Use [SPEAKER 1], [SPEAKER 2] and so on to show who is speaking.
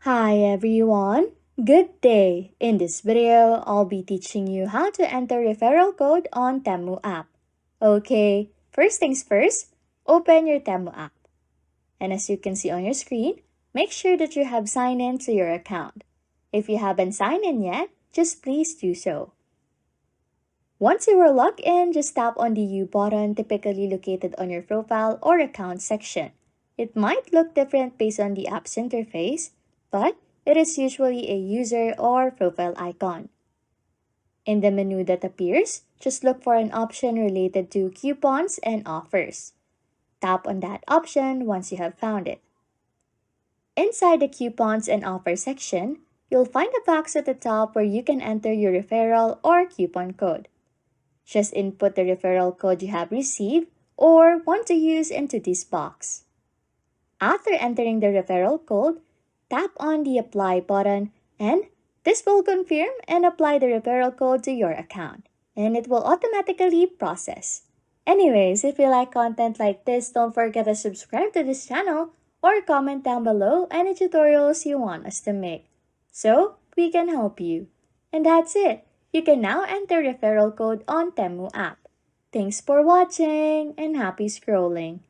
[SPEAKER 1] Hi everyone, good day! In this video, I'll be teaching you how to enter referral code on Temu app. Okay, first things first, open your Temu app. And as you can see on your screen, make sure that you have signed in to your account. If you haven't signed in yet, just please do so. Once you are logged in, just tap on the U button typically located on your profile or account section. It might look different based on the app's interface, but it is usually a user or profile icon. In the menu that appears, just look for an option related to coupons and offers. Tap on that option once you have found it. Inside the coupons and offers section, you'll find a box at the top where you can enter your referral or coupon code. Just input the referral code you have received or want to use into this box. After entering the referral code, tap on the Apply button and this will confirm and apply the referral code to your account, and it will automatically process. Anyways, if you like content like this, don't forget to subscribe to this channel or comment down below any tutorials you want us to make, so we can help you. And that's it. You can now enter referral code on Temu app. Thanks for watching and happy scrolling.